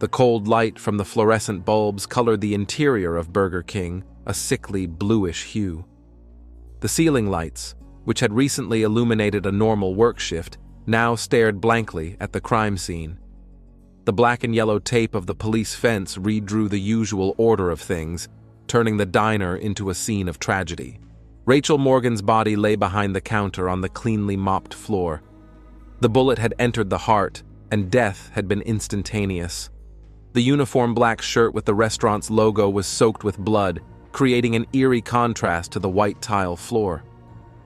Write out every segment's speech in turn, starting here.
The cold light from the fluorescent bulbs colored the interior of Burger King a sickly bluish hue. The ceiling lights, which had recently illuminated a normal work shift, now stared blankly at the crime scene. The black and yellow tape of the police fence redrew the usual order of things, turning the diner into a scene of tragedy. Rachel Morgan's body lay behind the counter on the cleanly mopped floor. The bullet had entered the heart, and death had been instantaneous. The uniform black shirt with the restaurant's logo was soaked with blood, creating an eerie contrast to the white tile floor.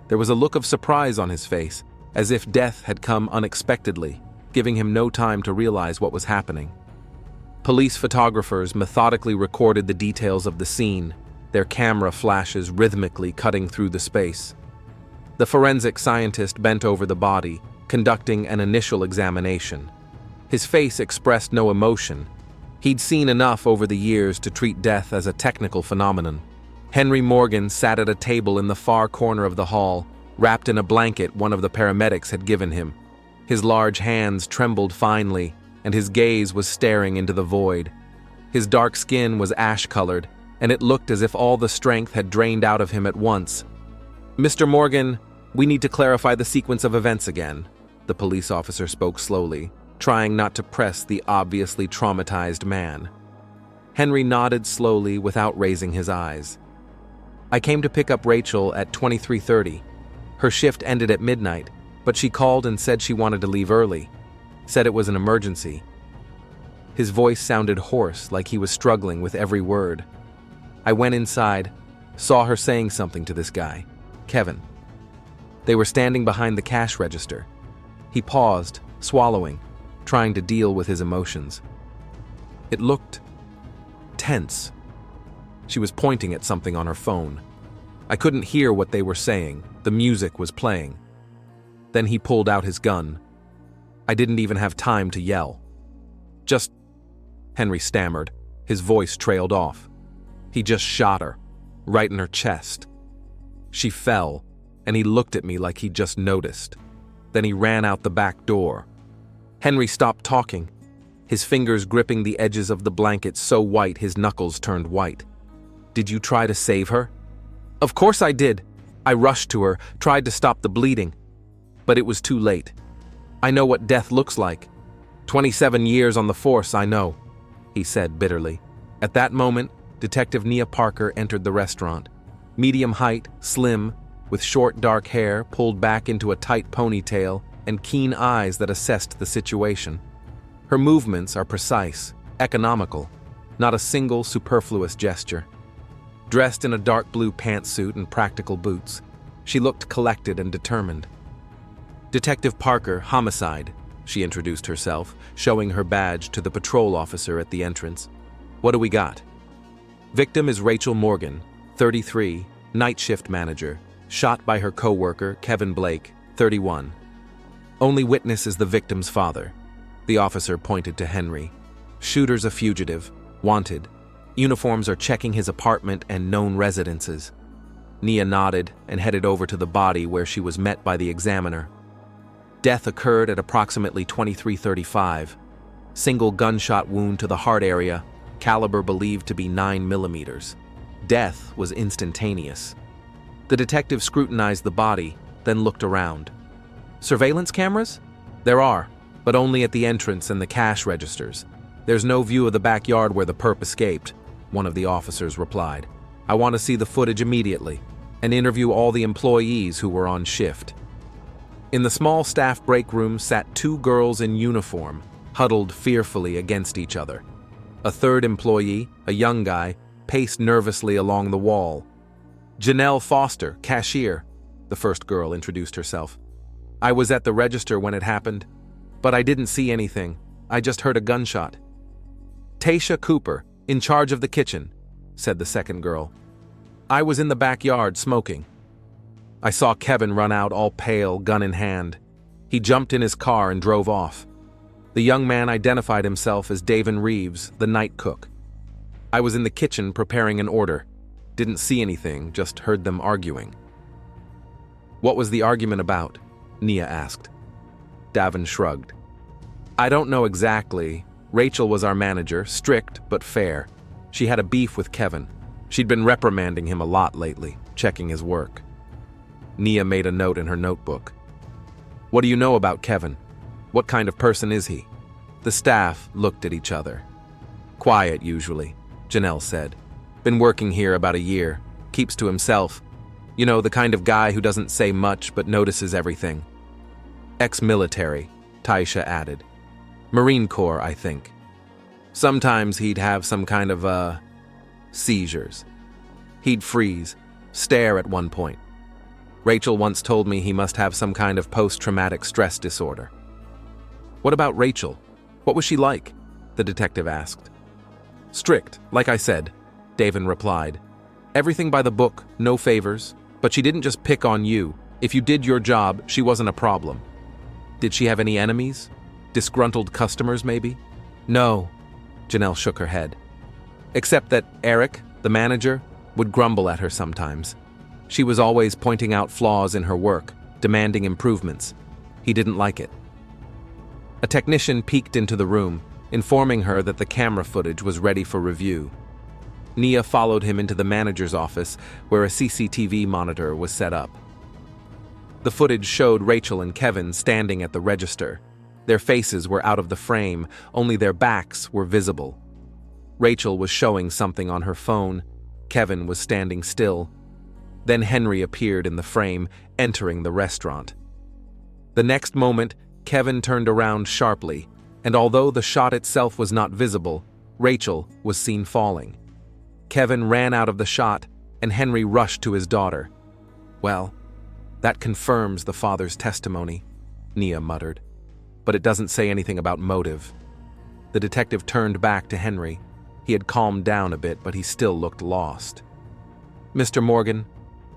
There was a look of surprise on his face, as if death had come unexpectedly, giving him no time to realize what was happening. Police photographers methodically recorded the details of the scene, their camera flashes rhythmically cutting through the space. The forensic scientist bent over the body, conducting an initial examination. His face expressed no emotion. He'd seen enough over the years to treat death as a technical phenomenon. Henry Morgan sat at a table in the far corner of the hall, wrapped in a blanket one of the paramedics had given him. His large hands trembled finely, and his gaze was staring into the void. His dark skin was ash-colored, and it looked as if all the strength had drained out of him at once. "Mr. Morgan, we need to clarify the sequence of events again," the police officer spoke slowly, trying not to press the obviously traumatized man. Henry nodded slowly without raising his eyes. "I came to pick up Rachel at 23:30. Her shift ended at midnight, but she called and said she wanted to leave early. Said it was an emergency." His voice sounded hoarse, like he was struggling with every word. "I went inside, saw her saying something to this guy, Kevin. They were standing behind the cash register." He paused, swallowing, trying to deal with his emotions. It looked tense. She was pointing at something on her phone. I couldn't hear what they were saying. The music was playing. Then he pulled out his gun. I didn't even have time to yell. "Just," Henry stammered. His voice trailed off. "He just shot her, right in her chest. She fell, and he looked at me like he'd just noticed. Then he ran out the back door." Henry stopped talking, his fingers gripping the edges of the blanket so white his knuckles turned white. "Did you try to save her?" "Of course I did. I rushed to her, tried to stop the bleeding. But it was too late. I know what death looks like. 27 years on the force, I know," he said bitterly. At that moment, Detective Nia Parker entered the restaurant. Medium height, slim, with short dark hair pulled back into a tight ponytail and keen eyes that assessed the situation. Her movements are precise, economical, not a single superfluous gesture. Dressed in a dark blue pantsuit and practical boots, she looked collected and determined. "Detective Parker, homicide," she introduced herself, showing her badge to the patrol officer at the entrance. "What do we got?" "Victim is Rachel Morgan, 33, night shift manager, shot by her coworker, Kevin Blake, 31. Only witness is the victim's father." The officer pointed to Henry. "Shooter's a fugitive, wanted. Uniforms are checking his apartment and known residences." Nia nodded and headed over to the body where she was met by the examiner. Death occurred at approximately 23:35. Single gunshot wound to the heart area, caliber believed to be 9 millimeters. Death was instantaneous. The detective scrutinized the body, then looked around. "Surveillance cameras?" "There are, but only at the entrance and the cash registers. There's no view of the backyard where the perp escaped," one of the officers replied. "I want to see the footage immediately and interview all the employees who were on shift." In the small staff break room sat 2 girls in uniform, huddled fearfully against each other. A third employee, a young guy, paced nervously along the wall. "Janelle Foster, cashier," the first girl introduced herself. "I was at the register when it happened, but I didn't see anything. I just heard a gunshot." "Tasha Cooper, in charge of the kitchen," said the second girl. "I was in the backyard smoking. I saw Kevin run out all pale, gun in hand. He jumped in his car and drove off. The young man identified himself as Davin Reeves, the night cook. I was in the kitchen preparing an order. Didn't see anything, just heard them arguing." "What was the argument about?" Nia asked. Davin shrugged. "I don't know exactly. Rachel was our manager, strict but fair. She had a beef with Kevin. She'd been reprimanding him a lot lately, checking his work. Nia made a note in her notebook. What do you know about Kevin? What kind of person is he? The staff looked at each other. Quiet, usually, Janelle said. Been working here about a year. Keeps to himself. You know, the kind of guy who doesn't say much but notices everything. Ex-military, Taisha added. Marine Corps, I think. Sometimes he'd have some kind of, seizures. He'd freeze, stare at one point. Rachel once told me he must have some kind of post-traumatic stress disorder. What about Rachel? What was she like? The detective asked. Strict, like I said, Davin replied. Everything by the book, no favors, but she didn't just pick on you. If you did your job, she wasn't a problem. Did she have any enemies? Disgruntled customers, maybe? No, Janelle shook her head. Except that Eric, the manager, would grumble at her sometimes. She was always pointing out flaws in her work, demanding improvements. He didn't like it. A technician peeked into the room, informing her that the camera footage was ready for review. Nia followed him into the manager's office, where a CCTV monitor was set up. The footage showed Rachel and Kevin standing at the register. Their faces were out of the frame, only their backs were visible. Rachel was showing something on her phone. Kevin was standing still. Then Henry appeared in the frame, entering the restaurant. The next moment, Kevin turned around sharply, and although the shot itself was not visible, Rachel was seen falling. Kevin ran out of the shot, and Henry rushed to his daughter. Well, that confirms the father's testimony, Nia muttered. But it doesn't say anything about motive. The detective turned back to Henry. He had calmed down a bit, but he still looked lost. Mr. Morgan,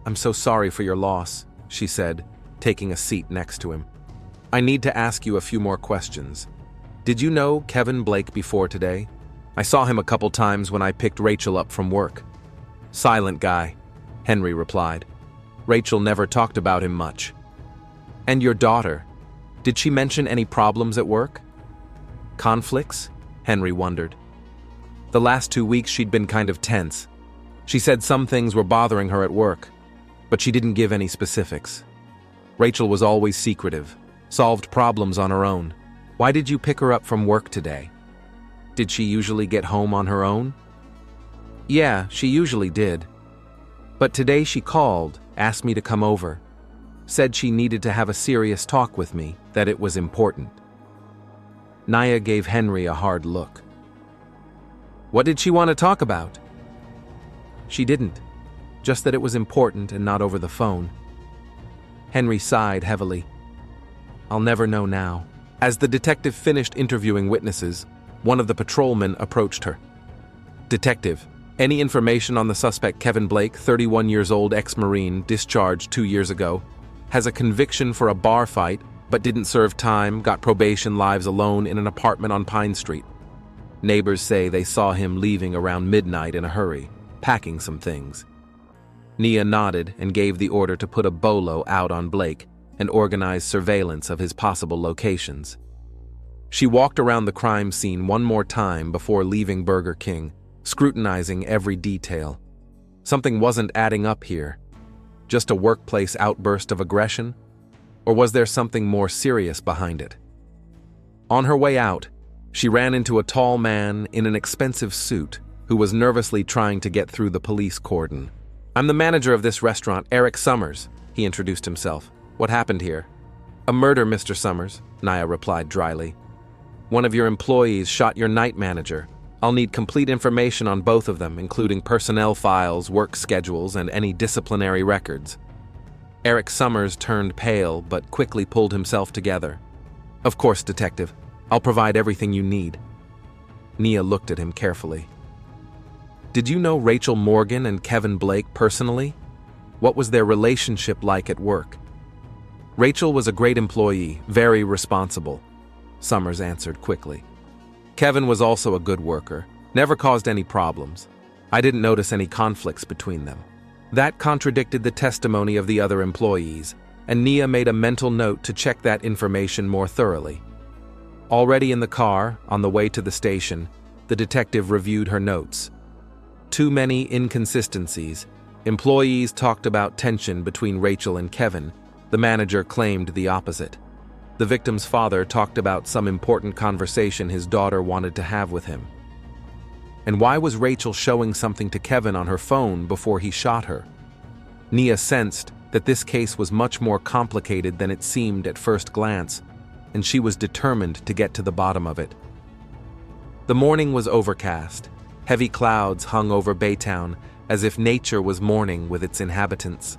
I'm so sorry for your loss, she said, taking a seat next to him. I need to ask you a few more questions. Did you know Kevin Blake before today? I saw him a couple times when I picked Rachel up from work. Silent guy, Henry replied. Rachel never talked about him much. And your daughter? Did she mention any problems at work? Conflicts? Henry wondered. The last 2 weeks she'd been kind of tense. She said some things were bothering her at work, but she didn't give any specifics. Rachel was always secretive, solved problems on her own. Why did you pick her up from work today? Did she usually get home on her own? Yeah, she usually did. But today she called, asked me to come over. Said she needed to have a serious talk with me, that it was important. Nia gave Henry a hard look. What did she want to talk about? She didn't, just that it was important and not over the phone. Henry sighed heavily. I'll never know now. As the detective finished interviewing witnesses, one of the patrolmen approached her. Detective, any information on the suspect Kevin Blake, 31 years old ex-Marine, discharged 2 years ago, has a conviction for a bar fight, but didn't serve time, got probation, lives alone in an apartment on Pine Street. Neighbors say they saw him leaving around midnight in a hurry, packing some things. Nia nodded and gave the order to put a bolo out on Blake and organize surveillance of his possible locations. She walked around the crime scene one more time before leaving Burger King, scrutinizing every detail. Something wasn't adding up here. Just a workplace outburst of aggression? Or was there something more serious behind it? On her way out, she ran into a tall man in an expensive suit who was nervously trying to get through the police cordon. I'm the manager of this restaurant, Eric Summers, he introduced himself. What happened here? A murder, Mr. Summers, Nia replied dryly. One of your employees shot your night manager. I'll need complete information on both of them, including personnel files, work schedules, and any disciplinary records. Eric Summers turned pale, but quickly pulled himself together. Of course, detective. I'll provide everything you need. Nia looked at him carefully. Did you know Rachel Morgan and Kevin Blake personally? What was their relationship like at work? Rachel was a great employee, very responsible, Summers answered quickly. Kevin was also a good worker, never caused any problems. I didn't notice any conflicts between them. That contradicted the testimony of the other employees, and Nia made a mental note to check that information more thoroughly. Already in the car, on the way to the station, the detective reviewed her notes. Too many inconsistencies. Employees talked about tension between Rachel and Kevin. The manager claimed the opposite. The victim's father talked about some important conversation his daughter wanted to have with him. And why was Rachel showing something to Kevin on her phone before he shot her? Nia sensed that this case was much more complicated than it seemed at first glance, and she was determined to get to the bottom of it. The morning was overcast. Heavy clouds hung over Baytown as if nature was mourning with its inhabitants.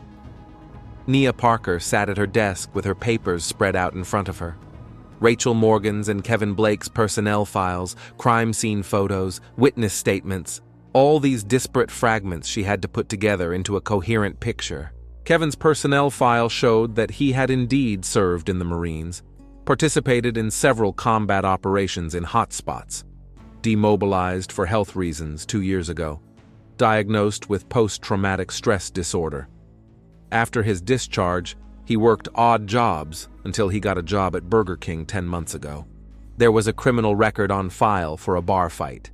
Nia Parker sat at her desk with her papers spread out in front of her. Rachel Morgan's and Kevin Blake's personnel files, crime scene photos, witness statements, all these disparate fragments she had to put together into a coherent picture. Kevin's personnel file showed that he had indeed served in the Marines, participated in several combat operations in hotspots, demobilized for health reasons 2 years ago, diagnosed with post-traumatic stress disorder. After his discharge, he worked odd jobs until he got a job at Burger King 10 months ago. There was a criminal record on file for a bar fight.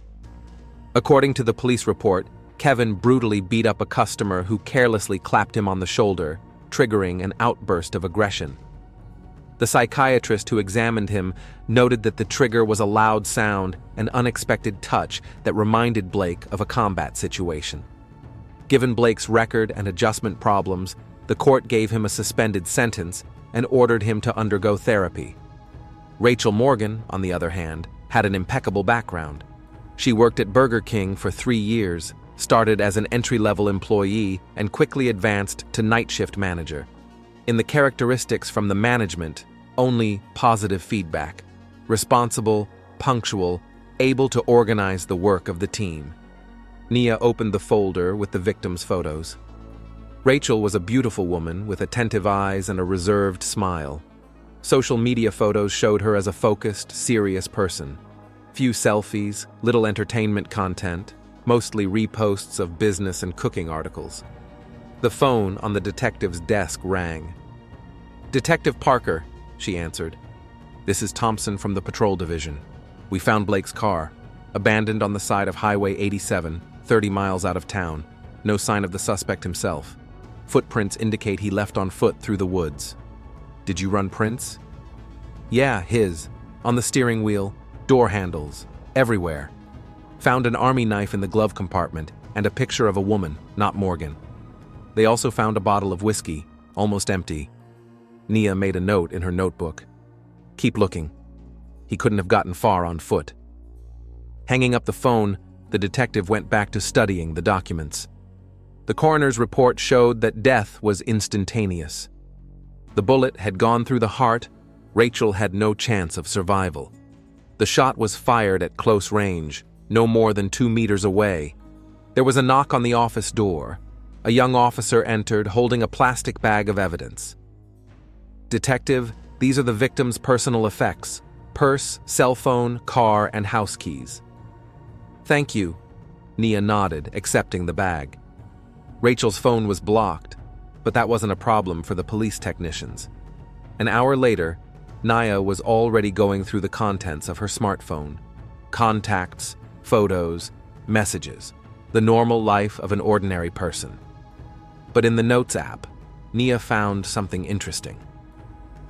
According to the police report, Kevin brutally beat up a customer who carelessly clapped him on the shoulder, triggering an outburst of aggression. The psychiatrist who examined him noted that the trigger was a loud sound, an unexpected touch that reminded Blake of a combat situation. Given Blake's record and adjustment problems, the court gave him a suspended sentence and ordered him to undergo therapy. Rachel Morgan, on the other hand, had an impeccable background. She worked at Burger King for 3 years, started as an entry-level employee, and quickly advanced to night shift manager. In the characteristics from the management, only positive feedback. Responsible, punctual, able to organize the work of the team. Nia opened the folder with the victim's photos. Rachel was a beautiful woman with attentive eyes and a reserved smile. Social media photos showed her as a focused, serious person. Few selfies, little entertainment content, mostly reposts of business and cooking articles. The phone on the detective's desk rang. "Detective Parker," she answered. "This is Thompson from the patrol division. We found Blake's car, abandoned on the side of Highway 87, 30 miles out of town. No sign of the suspect himself. Footprints indicate he left on foot through the woods." "Did you run prints?" "Yeah, his. On the steering wheel, door handles, everywhere. Found an army knife in the glove compartment and a picture of a woman, not Morgan. They also found a bottle of whiskey, almost empty." Nia made a note in her notebook. "Keep looking. He couldn't have gotten far on foot." Hanging up the phone, the detective went back to studying the documents. The coroner's report showed that death was instantaneous. The bullet had gone through the heart. Rachel had no chance of survival. The shot was fired at close range, no more than 2 meters away. There was a knock on the office door. A young officer entered, holding a plastic bag of evidence. "Detective, these are the victim's personal effects: purse, cell phone, car, and house keys." "Thank you." Nia nodded, accepting the bag. Rachel's phone was blocked, but that wasn't a problem for the police technicians. An hour later, Nia was already going through the contents of her smartphone. Contacts, photos, messages. The normal life of an ordinary person. But in the Notes app, Nia found something interesting.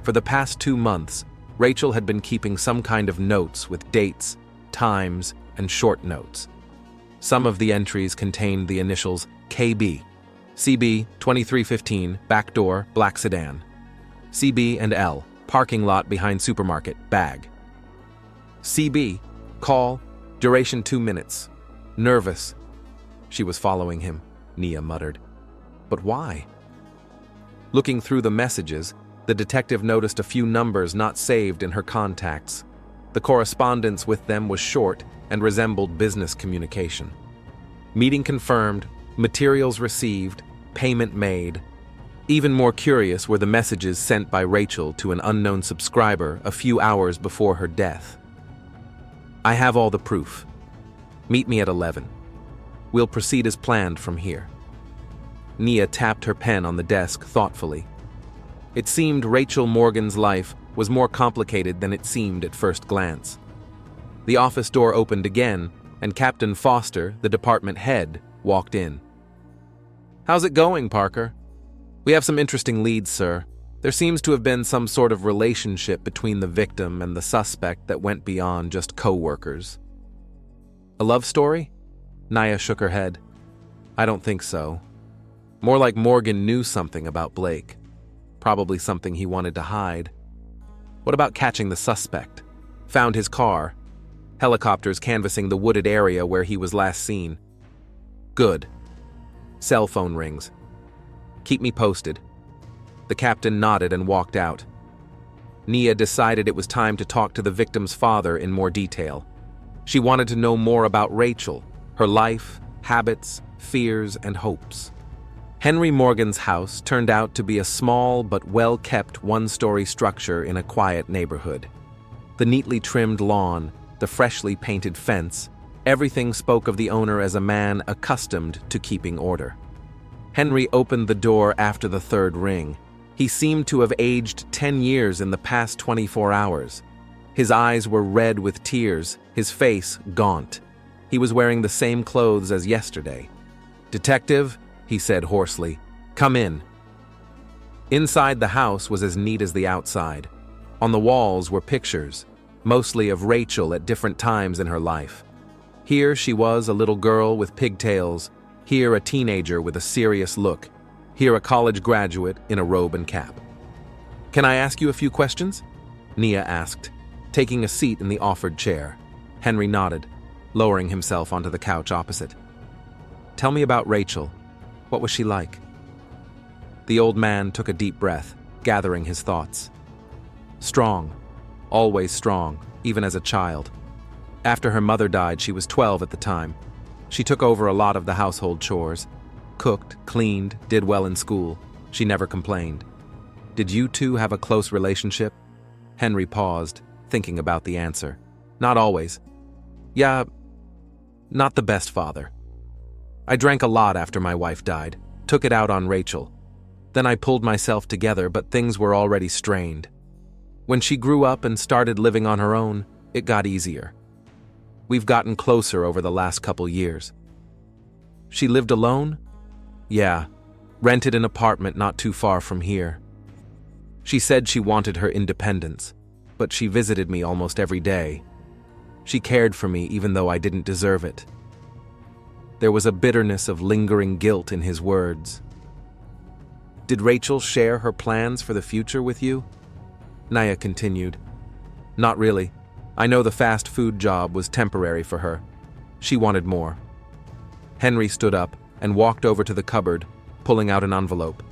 For the past 2 months, Rachel had been keeping some kind of notes with dates, times, and short notes. Some of the entries contained the initials KB, CB 2315, back door, black sedan. CB and L, parking lot behind supermarket, bag. CB, call, duration 2 minutes. Nervous. She was following him, Nia muttered. But why? Looking through the messages, the detective noticed a few numbers not saved in her contacts. The correspondence with them was short and resembled business communication. Meeting confirmed, materials received, payment made. Even more curious were the messages sent by Rachel to an unknown subscriber a few hours before her death. "I have all the proof. Meet me at 11. We'll proceed as planned from here." Nia tapped her pen on the desk thoughtfully. It seemed Rachel Morgan's life was more complicated than it seemed at first glance. The office door opened again, and Captain Foster, the department head, walked in. "How's it going, Parker?" "We have some interesting leads, sir. There seems to have been some sort of relationship between the victim and the suspect that went beyond just co-workers." "A love story?" Naya shook her head. "I don't think so. More like Morgan knew something about Blake. Probably something he wanted to hide." "What about catching the suspect?" "Found his car. Helicopters canvassing the wooded area where he was last seen." "Good." Cell phone rings. "Keep me posted." The captain nodded and walked out. Nia decided it was time to talk to the victim's father in more detail. She wanted to know more about Rachel, her life, habits, fears, and hopes. Henry Morgan's house turned out to be a small but well-kept one-story structure in a quiet neighborhood. The neatly trimmed lawn, the freshly painted fence, everything spoke of the owner as a man accustomed to keeping order. Henry opened the door after the third ring. He seemed to have aged 10 years in the past 24 hours. His eyes were red with tears, his face gaunt. He was wearing the same clothes as yesterday. "Detective," he said hoarsely, "come in." Inside the house was as neat as the outside. On the walls were pictures, mostly of Rachel at different times in her life. Here she was, a little girl with pigtails, here a teenager with a serious look, here a college graduate in a robe and cap. "Can I ask you a few questions?" Nia asked, taking a seat in the offered chair. Henry nodded, lowering himself onto the couch opposite. "Tell me about Rachel. What was she like?" The old man took a deep breath, gathering his thoughts. "Strong. Always strong, even as a child. After her mother died, she was 12 at the time. She took over a lot of the household chores. Cooked, cleaned, did well in school. She never complained." "Did you two have a close relationship?" Henry paused, thinking about the answer. "Not always. Yeah, not the best father. I drank a lot after my wife died, took it out on Rachel. Then I pulled myself together, but things were already strained. When she grew up and started living on her own, it got easier. We've gotten closer over the last couple years." "She lived alone?" "Yeah, rented an apartment not too far from here. She said she wanted her independence, but she visited me almost every day. She cared for me even though I didn't deserve it." There was a bitterness of lingering guilt in his words. "Did Rachel share her plans for the future with you?" Naya continued. "Not really. I know the fast food job was temporary for her. She wanted more." Henry stood up and walked over to the cupboard, pulling out an envelope.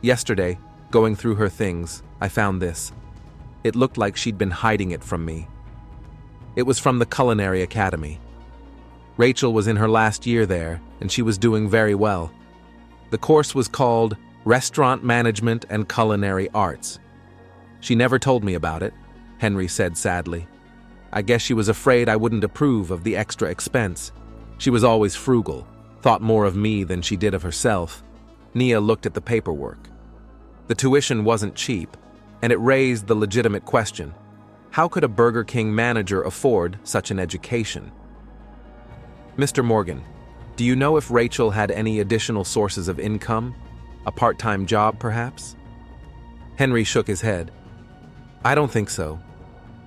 "Yesterday, going through her things, I found this. It looked like she'd been hiding it from me. It was from the Culinary Academy. Rachel was in her last year there, and she was doing very well. The course was called Restaurant Management and Culinary Arts. She never told me about it," Henry said sadly. "I guess she was afraid I wouldn't approve of the extra expense. She was always frugal, thought more of me than she did of herself." Nia looked at the paperwork. The tuition wasn't cheap, and it raised the legitimate question: how could a Burger King manager afford such an education? "Mr. Morgan, do you know if Rachel had any additional sources of income? A part-time job, perhaps?" Henry shook his head. "I don't think so.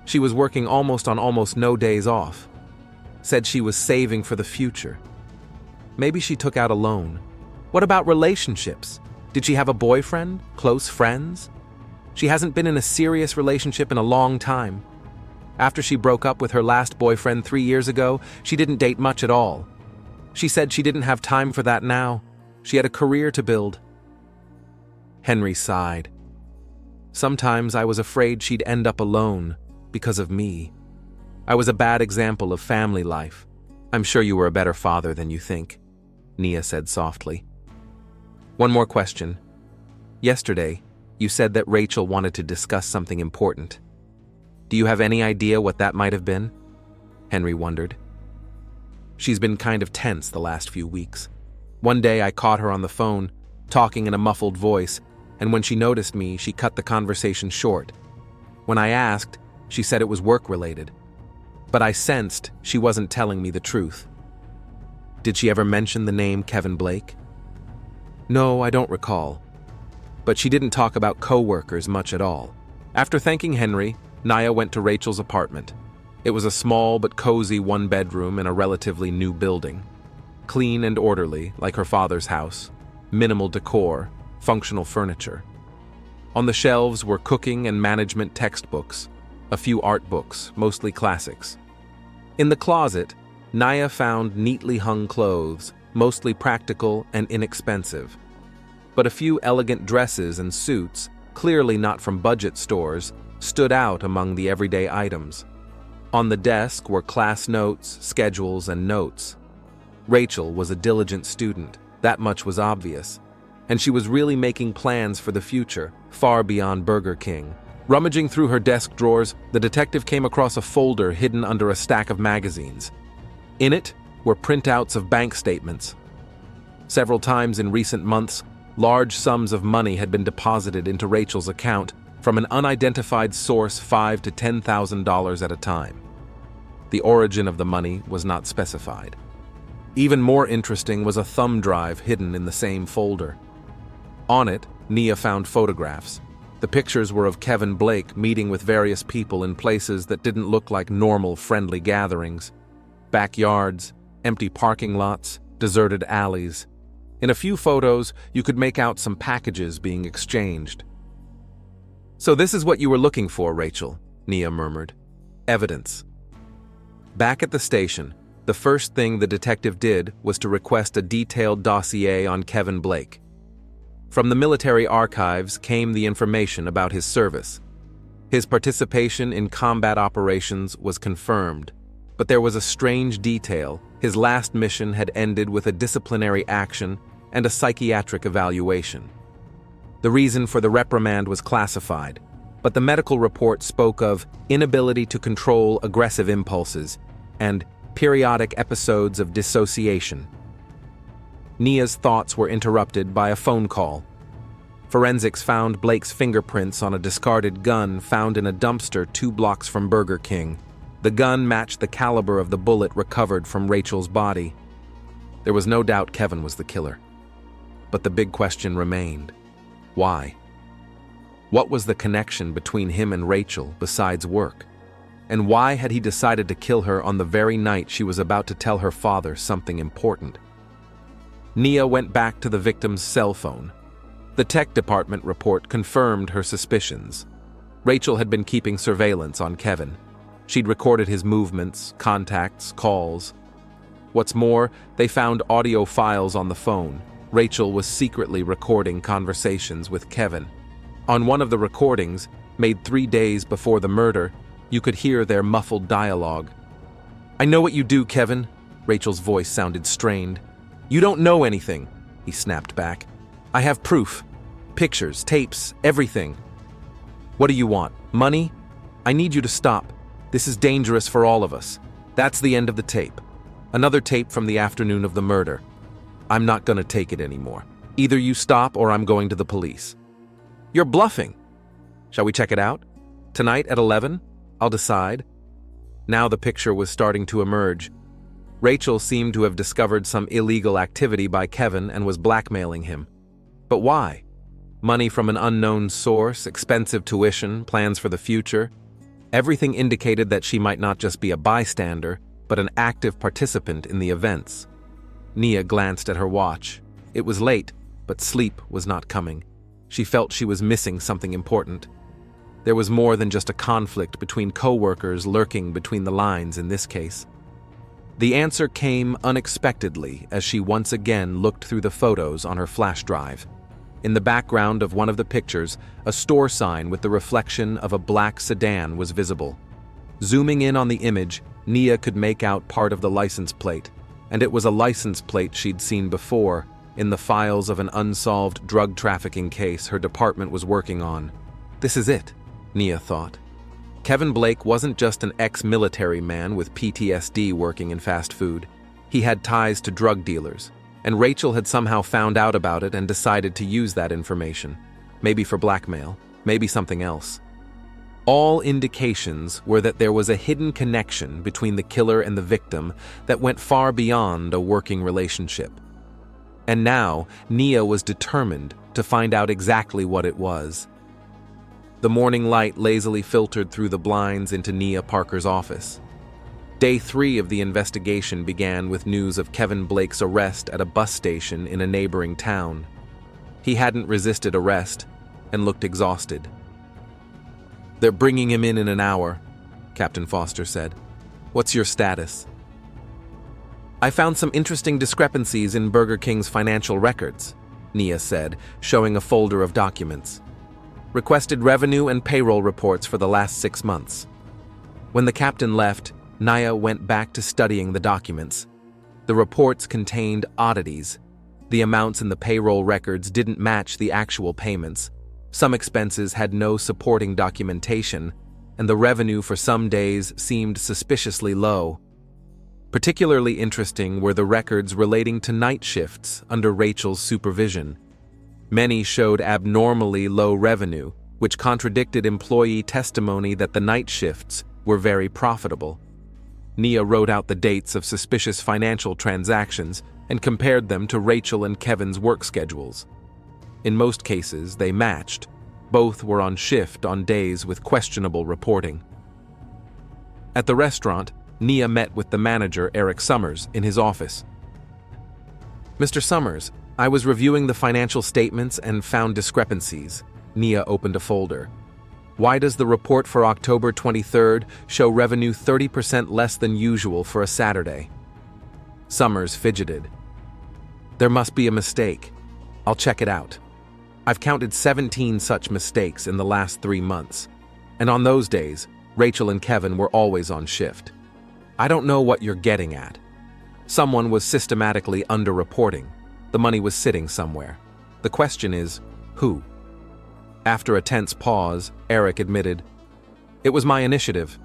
She was working almost no days off. Said she was saving for the future. Maybe she took out a loan. What about relationships? Did she have a boyfriend? Close friends? She hasn't been in a serious relationship in a long time. After she broke up with her last boyfriend 3 years ago, she didn't date much at all. She said she didn't have time for that now. She had a career to build." Henry sighed. "Sometimes I was afraid she'd end up alone because of me. I was a bad example of family life. I'm sure you were a better father than you think," Nia said softly. "One more question. Yesterday, you said that Rachel wanted to discuss something important. Do you have any idea what that might have been?" Henry wondered. "She's been kind of tense the last few weeks. One day I caught her on the phone, talking in a muffled voice, and when she noticed me, she cut the conversation short. When I asked, she said it was work-related. But I sensed she wasn't telling me the truth. Did she ever mention the name Kevin Blake? No, I don't recall. But she didn't talk about coworkers much at all. After thanking Henry, Naya went to Rachel's apartment. It was a small but cozy one-bedroom in a relatively new building. Clean and orderly, like her father's house. Minimal decor, functional furniture. On the shelves were cooking and management textbooks, a few art books, mostly classics. In the closet, Naya found neatly hung clothes, mostly practical and inexpensive. But a few elegant dresses and suits, clearly not from budget stores, stood out among the everyday items. On the desk were class notes, schedules, and notes. Rachel was a diligent student, that much was obvious. And she was really making plans for the future, far beyond Burger King. Rummaging through her desk drawers, the detective came across a folder hidden under a stack of magazines. In it were printouts of bank statements. Several times in recent months, large sums of money had been deposited into Rachel's account from an unidentified source, $5,000 to $10,000 at a time. The origin of the money was not specified. Even more interesting was a thumb drive hidden in the same folder. On it, Nia found photographs. The pictures were of Kevin Blake meeting with various people in places that didn't look like normal friendly gatherings. Backyards, empty parking lots, deserted alleys. In a few photos, you could make out some packages being exchanged. "So this is what you were looking for, Rachel," Nia murmured. "Evidence." Back at the station, the first thing the detective did was to request a detailed dossier on Kevin Blake. From the military archives came the information about his service. His participation in combat operations was confirmed, but there was a strange detail. His last mission had ended with a disciplinary action and a psychiatric evaluation. The reason for the reprimand was classified, but the medical report spoke of inability to control aggressive impulses and periodic episodes of dissociation. Nia's thoughts were interrupted by a phone call. Forensics found Blake's fingerprints on a discarded gun found in a dumpster 2 blocks from Burger King. The gun matched the caliber of the bullet recovered from Rachel's body. There was no doubt Kevin was the killer. But the big question remained. Why? What was the connection between him and Rachel besides work? And why had he decided to kill her on the very night she was about to tell her father something important? Nia went back to the victim's cell phone. The tech department report confirmed her suspicions. Rachel had been keeping surveillance on Kevin. She'd recorded his movements, contacts, calls. What's more, they found audio files on the phone. Rachel was secretly recording conversations with Kevin. On one of the recordings, made 3 days before the murder, you could hear their muffled dialogue. "I know what you do, Kevin." Rachel's voice sounded strained. "You don't know anything," he snapped back. "I have proof. Pictures, tapes, everything." "What do you want? Money? I need you to stop. This is dangerous for all of us." That's the end of the tape. Another tape from the afternoon of the murder. "I'm not going to take it anymore. Either you stop or I'm going to the police." "You're bluffing." "Shall we check it out? Tonight at 11? I'll decide." Now the picture was starting to emerge. Rachel seemed to have discovered some illegal activity by Kevin and was blackmailing him. But why? Money from an unknown source, expensive tuition, plans for the future. Everything indicated that she might not just be a bystander, but an active participant in the events. Nia glanced at her watch. It was late, but sleep was not coming. She felt she was missing something important. There was more than just a conflict between coworkers lurking between the lines in this case. The answer came unexpectedly as she once again looked through the photos on her flash drive. In the background of one of the pictures, a store sign with the reflection of a black sedan was visible. Zooming in on the image, Nia could make out part of the license plate, and it was a license plate she'd seen before in the files of an unsolved drug trafficking case her department was working on. This is it, Nia thought. Kevin Blake wasn't just an ex-military man with PTSD working in fast food. He had ties to drug dealers, and Rachel had somehow found out about it and decided to use that information. Maybe for blackmail, maybe something else. All indications were that there was a hidden connection between the killer and the victim that went far beyond a working relationship. And now, Nia was determined to find out exactly what it was. The morning light lazily filtered through the blinds into Nia Parker's office. Day 3 of the investigation began with news of Kevin Blake's arrest at a bus station in a neighboring town. He hadn't resisted arrest and looked exhausted. "They're bringing him in an hour," Captain Foster said. "What's your status?" "I found some interesting discrepancies in Burger King's financial records," Nia said, showing a folder of documents. "Requested revenue and payroll reports for the last 6 months." When the captain left, Nia went back to studying the documents. The reports contained oddities. The amounts in the payroll records didn't match the actual payments. Some expenses had no supporting documentation, and the revenue for some days seemed suspiciously low. Particularly interesting were the records relating to night shifts under Rachel's supervision. Many showed abnormally low revenue, which contradicted employee testimony that the night shifts were very profitable. Nia wrote out the dates of suspicious financial transactions and compared them to Rachel and Kevin's work schedules. In most cases, they matched. Both were on shift on days with questionable reporting. At the restaurant, Nia met with the manager, Eric Summers, in his office. "Mr. Summers, I was reviewing the financial statements and found discrepancies." Nia opened a folder. "Why does the report for October 23rd show revenue 30% less than usual for a Saturday?" Summers fidgeted. "There must be a mistake. I'll check it out. I've counted 17 such mistakes in the last 3 months, and on those days, Rachel and Kevin were always on shift. I don't know what you're getting at. Someone was systematically underreporting. The money was sitting somewhere. The question is, who?" After a tense pause, Eric admitted, "It was my initiative.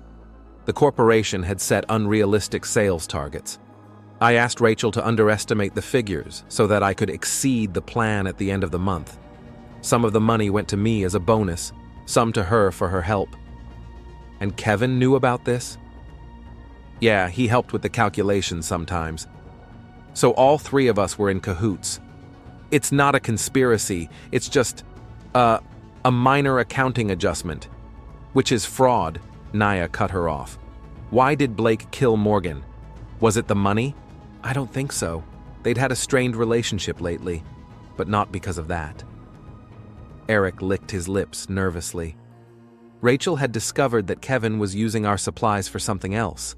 The corporation had set unrealistic sales targets. I asked Rachel to underestimate the figures so that I could exceed the plan at the end of the month. Some of the money went to me as a bonus, some to her for her help." "And Kevin knew about this?" "Yeah, he helped with the calculations sometimes. So all 3 of us were in cahoots. It's not a conspiracy, it's just a minor accounting adjustment." "Which is fraud," Nia cut her off. "Why did Blake kill Morgan? Was it the money?" "I don't think so. They'd had a strained relationship lately, but not because of that." Eric licked his lips nervously. "Rachel had discovered that Kevin was using our supplies for something else.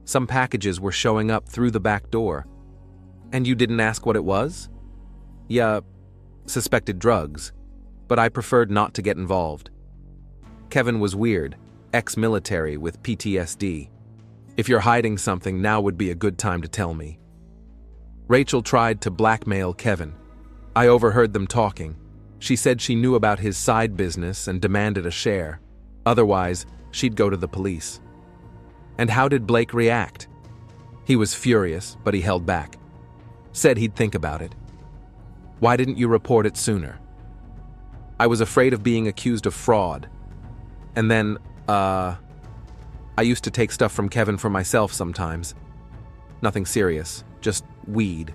Some packages were showing up through the back door." "And you didn't ask what it was?" "Yeah, suspected drugs, but I preferred not to get involved. Kevin was weird, ex-military with PTSD. If you're hiding something, now would be a good time to tell me." Rachel tried to blackmail Kevin. I overheard them talking. She said she knew about his side business and demanded a share. Otherwise, she'd go to the police. "And how did Blake react?" "He was furious, but he held back. Said he'd think about it." "Why didn't you report it sooner?" "I was afraid of being accused of fraud. And then, I used to take stuff from Kevin for myself sometimes. Nothing serious, just weed."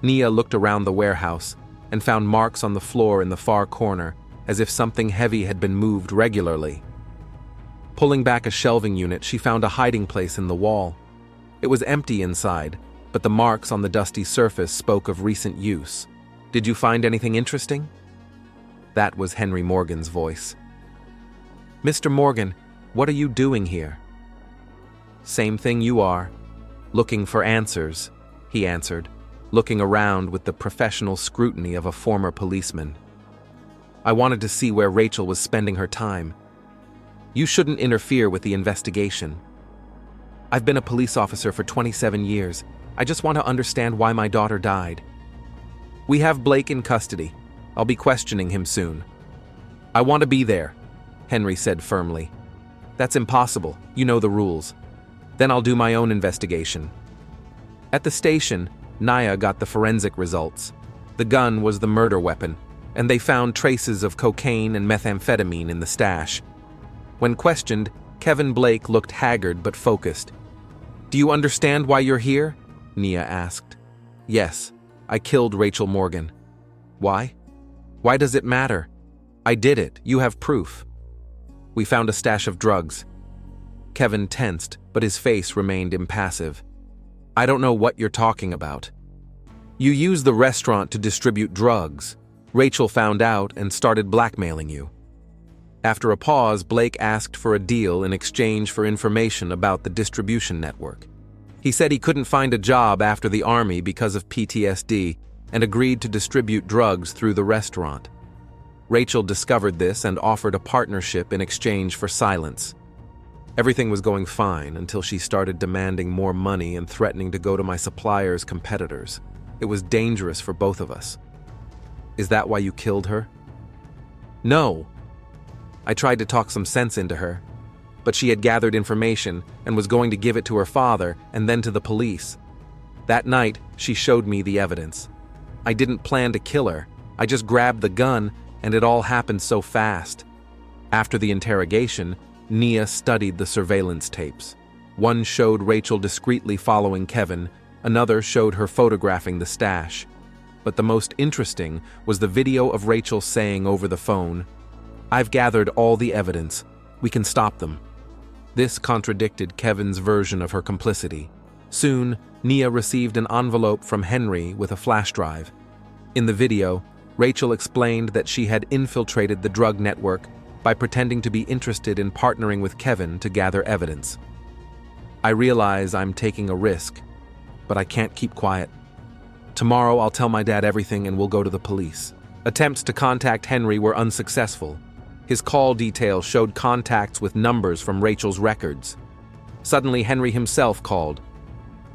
Nia looked around the warehouse and found marks on the floor in the far corner, as if something heavy had been moved regularly. Pulling back a shelving unit, she found a hiding place in the wall. It was empty inside, but the marks on the dusty surface spoke of recent use. "Did you find anything interesting?" That was Henry Morgan's voice. "Mr. Morgan, what are you doing here?" "Same thing you are. Looking for answers," he answered, looking around with the professional scrutiny of a former policeman. "I wanted to see where Rachel was spending her time. You shouldn't interfere with the investigation. I've been a police officer for 27 years. I just want to understand why my daughter died." "We have Blake in custody. I'll be questioning him soon." "I want to be there," Henry said firmly. "That's impossible. You know the rules. Then I'll do my own investigation." At the station, Nia got the forensic results. The gun was the murder weapon, and they found traces of cocaine and methamphetamine in the stash. When questioned, Kevin Blake looked haggard but focused. "Do you understand why you're here?" Nia asked. "Yes, I killed Rachel Morgan." "Why?" "Why does it matter?" "I did it, you have proof." "We found a stash of drugs." Kevin tensed, but his face remained impassive. "I don't know what you're talking about." "You used the restaurant to distribute drugs. Rachel found out and started blackmailing you." After a pause, Blake asked for a deal in exchange for information about the distribution network. He said he couldn't find a job after the army because of PTSD and agreed to distribute drugs through the restaurant. Rachel discovered this and offered a partnership in exchange for silence. Everything was going fine until she started demanding more money and threatening to go to my supplier's competitors. It was dangerous for both of us. "Is that why you killed her?" "No. I tried to talk some sense into her, but she had gathered information and was going to give it to her father and then to the police. That night, she showed me the evidence. I didn't plan to kill her. I just grabbed the gun, and it all happened so fast." After the interrogation, Nia studied the surveillance tapes. One showed Rachel discreetly following Kevin, another showed her photographing the stash. But the most interesting was the video of Rachel saying over the phone, "I've gathered all the evidence. We can stop them." This contradicted Kevin's version of her complicity. Soon, Nia received an envelope from Henry with a flash drive. In the video, Rachel explained that she had infiltrated the drug network by pretending to be interested in partnering with Kevin to gather evidence. "I realize I'm taking a risk, but I can't keep quiet. Tomorrow I'll tell my dad everything and we'll go to the police." Attempts to contact Henry were unsuccessful. His call detail showed contacts with numbers from Rachel's records. Suddenly, Henry himself called.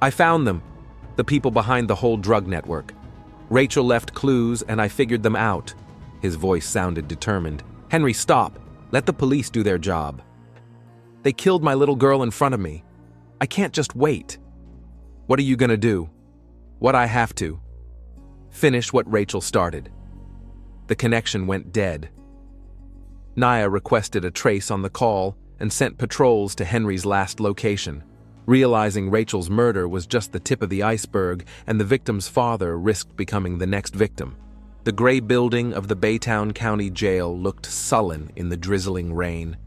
"I found them, the people behind the whole drug network. Rachel left clues and I figured them out." His voice sounded determined. "Henry, stop. Let the police do their job. They killed my little girl in front of me. I can't just wait." "What are you gonna do?" "What I have to. Finish what Rachel started." The connection went dead. Nia requested a trace on the call and sent patrols to Henry's last location. Realizing Rachel's murder was just the tip of the iceberg and the victim's father risked becoming the next victim. The gray building of the Baytown County Jail looked sullen in the drizzling rain.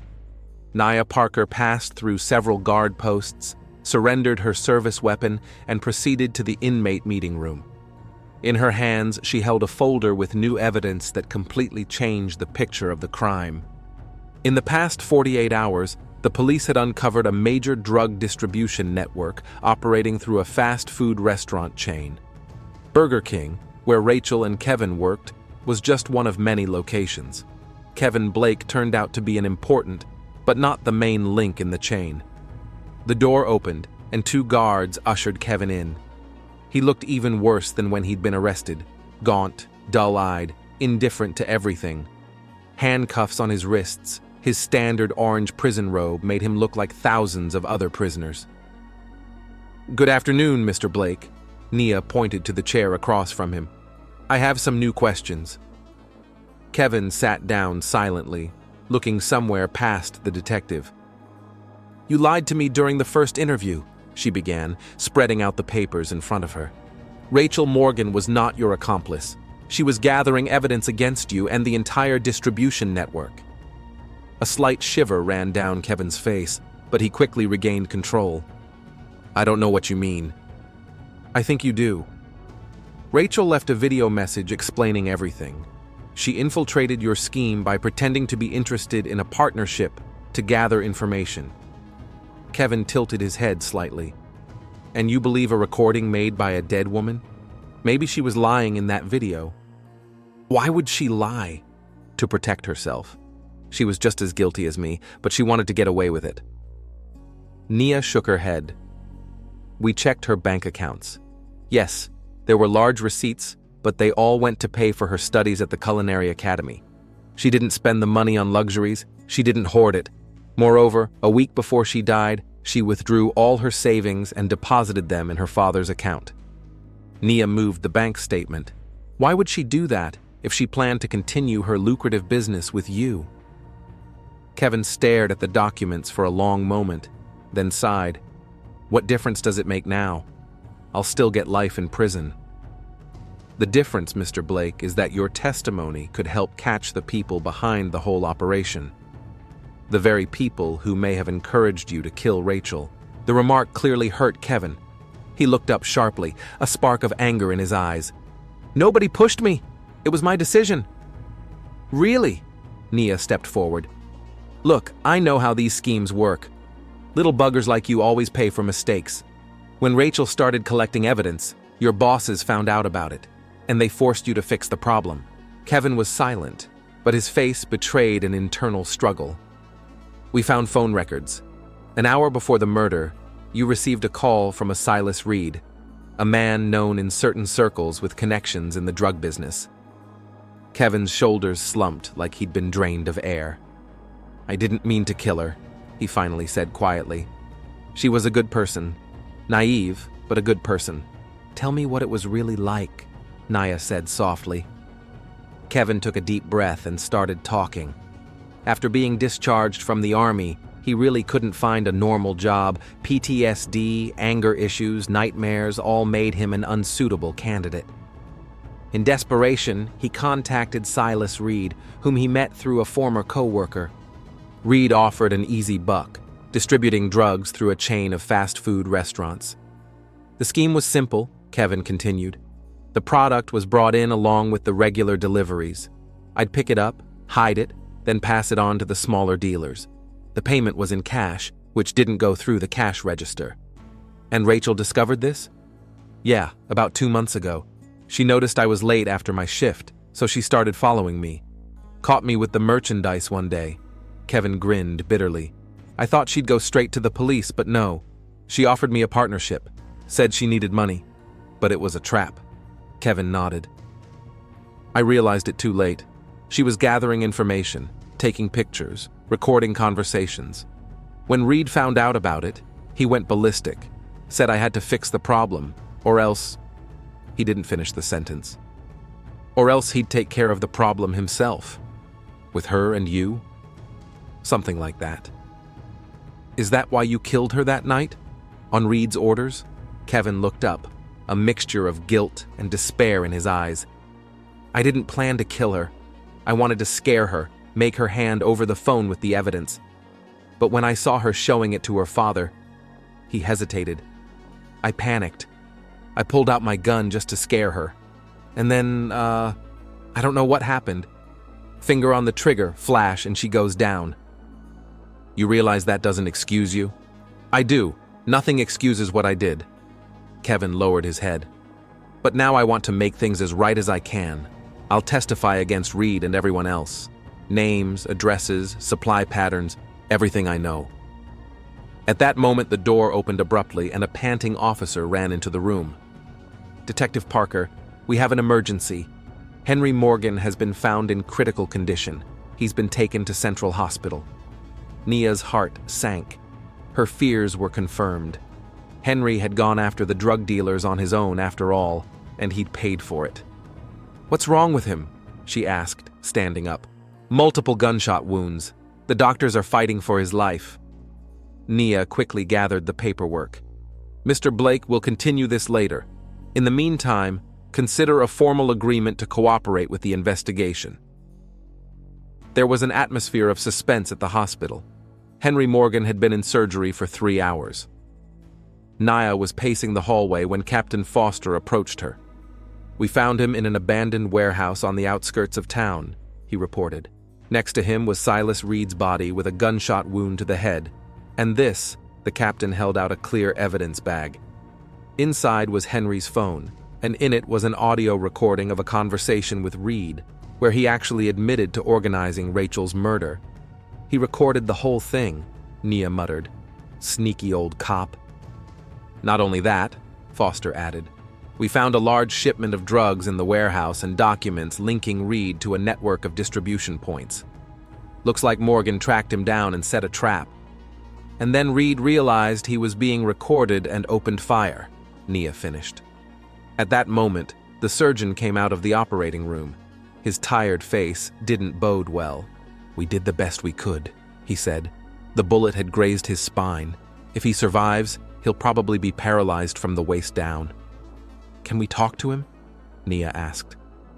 Nia Parker passed through several guard posts, surrendered her service weapon, and proceeded to the inmate meeting room. In her hands, she held a folder with new evidence that completely changed the picture of the crime. In the past 48 hours, the police had uncovered a major drug distribution network operating through a fast food restaurant chain. Burger King, where Rachel and Kevin worked, was just one of many locations. Kevin Blake turned out to be an important, but not the main link in the chain. The door opened, and 2 guards ushered Kevin in. He looked even worse than when he'd been arrested, gaunt, dull-eyed, indifferent to everything. Handcuffs on his wrists, his standard orange prison robe made him look like thousands of other prisoners. "Good afternoon, Mr. Blake." Nia pointed to the chair across from him. "I have some new questions." Kevin sat down silently, looking somewhere past the detective. "You lied to me during the first interview," she began, spreading out the papers in front of her. "Rachel Morgan was not your accomplice. She was gathering evidence against you and the entire distribution network." A slight shiver ran down Kevin's face, but he quickly regained control. "I don't know what you mean." "I think you do. Rachel left a video message explaining everything. She infiltrated your scheme by pretending to be interested in a partnership to gather information." Kevin tilted his head slightly. "And you believe a recording made by a dead woman? Maybe she was lying in that video." "Why would she lie?" "To protect herself. She was just as guilty as me, but she wanted to get away with it." Nia shook her head. "We checked her bank accounts. Yes, there were large receipts, but they all went to pay for her studies at the Culinary Academy. She didn't spend the money on luxuries, she didn't hoard it. Moreover, a week before she died, she withdrew all her savings and deposited them in her father's account." Nia moved the bank statement. "Why would she do that if she planned to continue her lucrative business with you?" Kevin stared at the documents for a long moment, then sighed. What difference does it make now? I'll still get life in prison. The difference, Mr. Blake, is that your testimony could help catch the people behind the whole operation. The very people who may have encouraged you to kill Rachel. The remark clearly hurt Kevin. He looked up sharply, a spark of anger in his eyes. Nobody pushed me. It was my decision. Really? Nia stepped forward. Look, I know how these schemes work. Little buggers like you always pay for mistakes. When Rachel started collecting evidence, your bosses found out about it, and they forced you to fix the problem. Kevin was silent, but his face betrayed an internal struggle. We found phone records. An hour before the murder, you received a call from a Silas Reed, a man known in certain circles with connections in the drug business. Kevin's shoulders slumped like he'd been drained of air. I didn't mean to kill her, he finally said quietly. She was a good person. Naive, but a good person. Tell me what it was really like, Nia said softly. Kevin took a deep breath and started talking. After being discharged from the army, he really couldn't find a normal job. PTSD, anger issues, nightmares all made him an unsuitable candidate. In desperation, he contacted Silas Reed, whom he met through a former coworker. Reed offered an easy buck, distributing drugs through a chain of fast food restaurants. The scheme was simple, Kevin continued. The product was brought in along with the regular deliveries. I'd pick it up, hide it, then pass it on to the smaller dealers. The payment was in cash, which didn't go through the cash register. And Rachel discovered this? Yeah, about 2 months ago. She noticed I was late after my shift, so she started following me. Caught me with the merchandise one day. Kevin grinned bitterly. I thought she'd go straight to the police, but no. She offered me a partnership, said she needed money, but it was a trap. Kevin nodded. I realized it too late. She was gathering information, taking pictures, recording conversations. When Reed found out about it, he went ballistic, said I had to fix the problem, or else... He didn't finish the sentence. Or else he'd take care of the problem himself. With her and you? Something like that. Is that why you killed her that night? On Reed's orders? Kevin looked up, a mixture of guilt and despair in his eyes. I didn't plan to kill her. I wanted to scare her, make her hand over the phone with the evidence. But when I saw her showing it to her father, he hesitated. I panicked. I pulled out my gun just to scare her. And then, I don't know what happened. Finger on the trigger, flash, and she goes down. You realize that doesn't excuse you? I do. Nothing excuses what I did. Kevin lowered his head. But now I want to make things as right as I can. I'll testify against Reed and everyone else. Names, addresses, supply patterns, everything I know. At that moment, the door opened abruptly and a panting officer ran into the room. Detective Parker, we have an emergency. Henry Morgan has been found in critical condition. He's been taken to Central Hospital. Nia's heart sank. Her fears were confirmed. Henry had gone after the drug dealers on his own after all, and he'd paid for it. What's wrong with him? She asked, standing up. Multiple gunshot wounds. The doctors are fighting for his life. Nia quickly gathered the paperwork. Mr. Blake will continue this later. In the meantime, consider a formal agreement to cooperate with the investigation. There was an atmosphere of suspense at the hospital. Henry Morgan had been in surgery for 3 hours. Nia was pacing the hallway when Captain Foster approached her. We found him in an abandoned warehouse on the outskirts of town, he reported. Next to him was Silas Reed's body with a gunshot wound to the head. And this, the captain held out a clear evidence bag. Inside was Henry's phone, and in it was an audio recording of a conversation with Reed, where he actually admitted to organizing Rachel's murder. He recorded the whole thing, Nia muttered. Sneaky old cop. Not only that, Foster added, we found a large shipment of drugs in the warehouse and documents linking Reed to a network of distribution points. Looks like Morgan tracked him down and set a trap. And then Reed realized he was being recorded and opened fire, Nia finished. At that moment, the surgeon came out of the operating room. His tired face didn't bode well. We did the best we could, he said. The bullet had grazed his spine. If he survives, he'll probably be paralyzed from the waist down. Can we talk to him? Nia asked.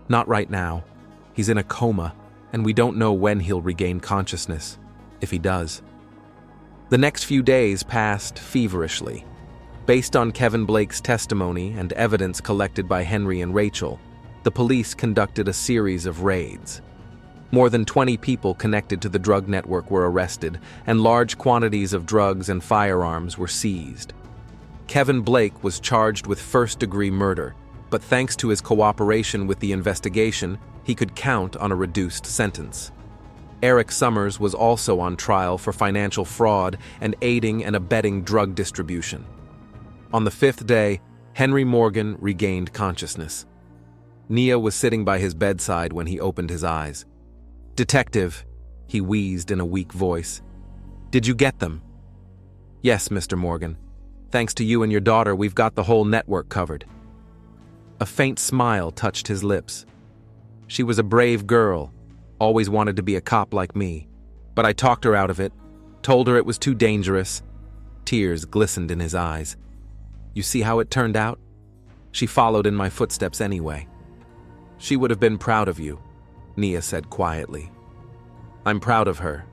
Not right now. He's in a coma, and we don't know when he'll regain consciousness, if he does. The next few days passed feverishly. Based on Kevin Blake's testimony and evidence collected by Henry and Rachel, the police conducted a series of raids. More than 20 people connected to the drug network were arrested, and large quantities of drugs and firearms were seized. Kevin Blake was charged with first-degree murder, but thanks to his cooperation with the investigation, he could count on a reduced sentence. Eric Summers was also on trial for financial fraud and aiding and abetting drug distribution. On the fifth day, Henry Morgan regained consciousness. Nia was sitting by his bedside when he opened his eyes. "Detective," he wheezed in a weak voice. "Did you get them?" "Yes, Mr. Morgan. Thanks to you and your daughter, we've got the whole network covered." A faint smile touched his lips. "She was a brave girl, always wanted to be a cop like me. But I talked her out of it, told her it was too dangerous." Tears glistened in his eyes. "You see how it turned out? She followed in my footsteps anyway." "She would have been proud of you," Nia said quietly. "I'm proud of her,"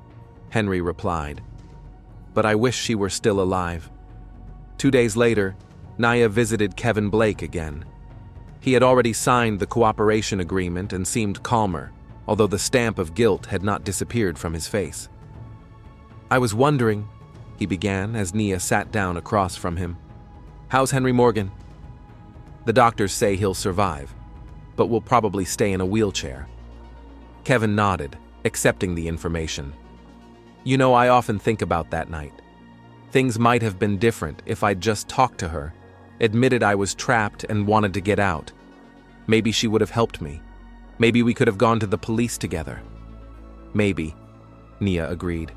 Henry replied. "But I wish she were still alive." 2 days later, Nia visited Kevin Blake again. He had already signed the cooperation agreement and seemed calmer, although the stamp of guilt had not disappeared from his face. "I was wondering," he began as Nia sat down across from him. "How's Henry Morgan?" "The doctors say he'll survive, but will probably stay in a wheelchair." Kevin nodded, accepting the information. "You know, I often think about that night. Things might have been different if I'd just talked to her, admitted I was trapped and wanted to get out. Maybe she would have helped me. Maybe we could have gone to the police together." "Maybe," Nia agreed.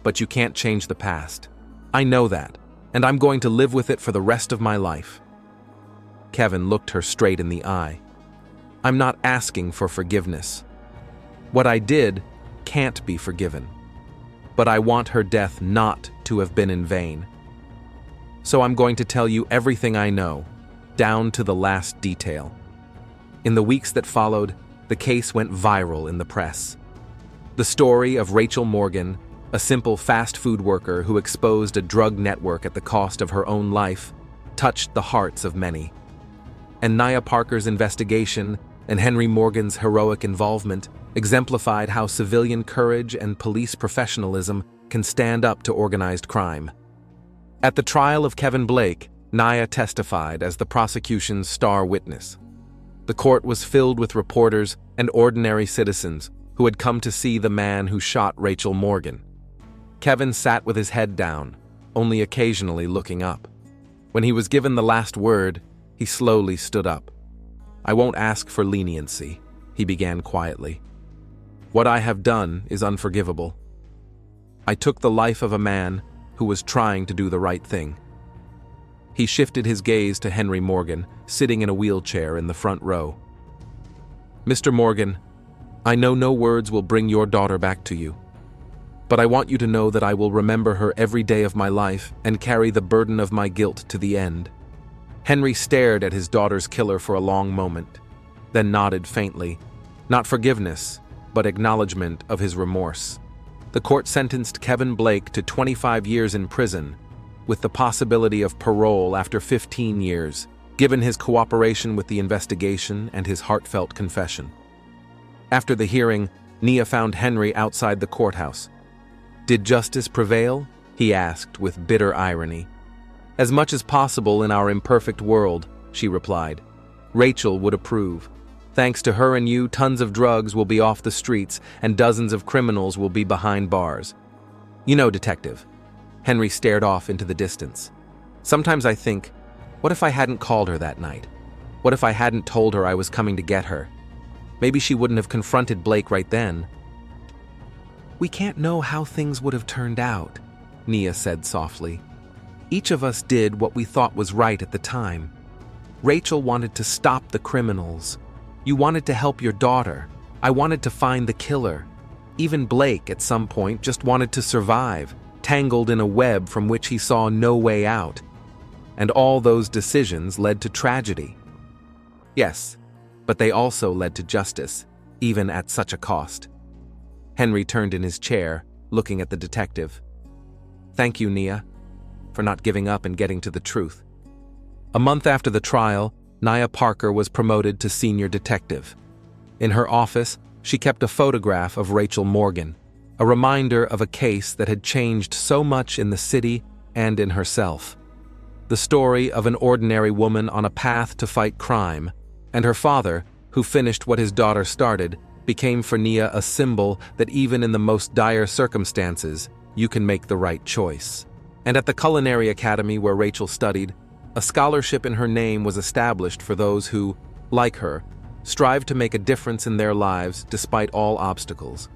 "But you can't change the past. I know that, and I'm going to live with it for the rest of my life." Kevin looked her straight in the eye. "I'm not asking for forgiveness. What I did can't be forgiven. But I want her death not to have been in vain. So I'm going to tell you everything I know, down to the last detail." In the weeks that followed, the case went viral in the press. The story of Rachel Morgan, a simple fast food worker who exposed a drug network at the cost of her own life, touched the hearts of many. And Nia Parker's investigation and Henry Morgan's heroic involvement exemplified how civilian courage and police professionalism can stand up to organized crime. At the trial of Kevin Blake, Nia testified as the prosecution's star witness. The court was filled with reporters and ordinary citizens who had come to see the man who shot Rachel Morgan. Kevin sat with his head down, only occasionally looking up. When he was given the last word, he slowly stood up. "I won't ask for leniency," he began quietly. "What I have done is unforgivable. I took the life of a man who was trying to do the right thing." He shifted his gaze to Henry Morgan, sitting in a wheelchair in the front row. "Mr. Morgan, I know no words will bring your daughter back to you, but I want you to know that I will remember her every day of my life and carry the burden of my guilt to the end." Henry stared at his daughter's killer for a long moment, then nodded faintly, not forgiveness, but acknowledgement of his remorse. The court sentenced Kevin Blake to 25 years in prison, with the possibility of parole after 15 years, given his cooperation with the investigation and his heartfelt confession. After the hearing, Nia found Henry outside the courthouse. "Did justice prevail?" he asked with bitter irony. "As much as possible in our imperfect world," she replied. "Rachel would approve. Thanks to her and you, tons of drugs will be off the streets and dozens of criminals will be behind bars. You know, Detective," Henry stared off into the distance, "sometimes I think, what if I hadn't called her that night? What if I hadn't told her I was coming to get her? Maybe she wouldn't have confronted Blake right then." "We can't know how things would have turned out," Nia said softly. "Each of us did what we thought was right at the time. Rachel wanted to stop the criminals. You wanted to help your daughter. I wanted to find the killer. Even Blake, at some point, just wanted to survive, tangled in a web from which he saw no way out. And all those decisions led to tragedy. Yes, but they also led to justice, even at such a cost. Henry turned in his chair, looking at the detective. Thank you, Nia, for not giving up and getting to the truth. A month after the trial, Nia Parker was promoted to senior detective. In her office, she kept a photograph of Rachel Morgan, a reminder of a case that had changed so much in the city and in herself. The story of an ordinary woman on a path to fight crime, and her father, who finished what his daughter started, became for Nia a symbol that even in the most dire circumstances, you can make the right choice. And at the Culinary Academy where Rachel studied, a scholarship in her name was established for those who, like her, strive to make a difference in their lives despite all obstacles.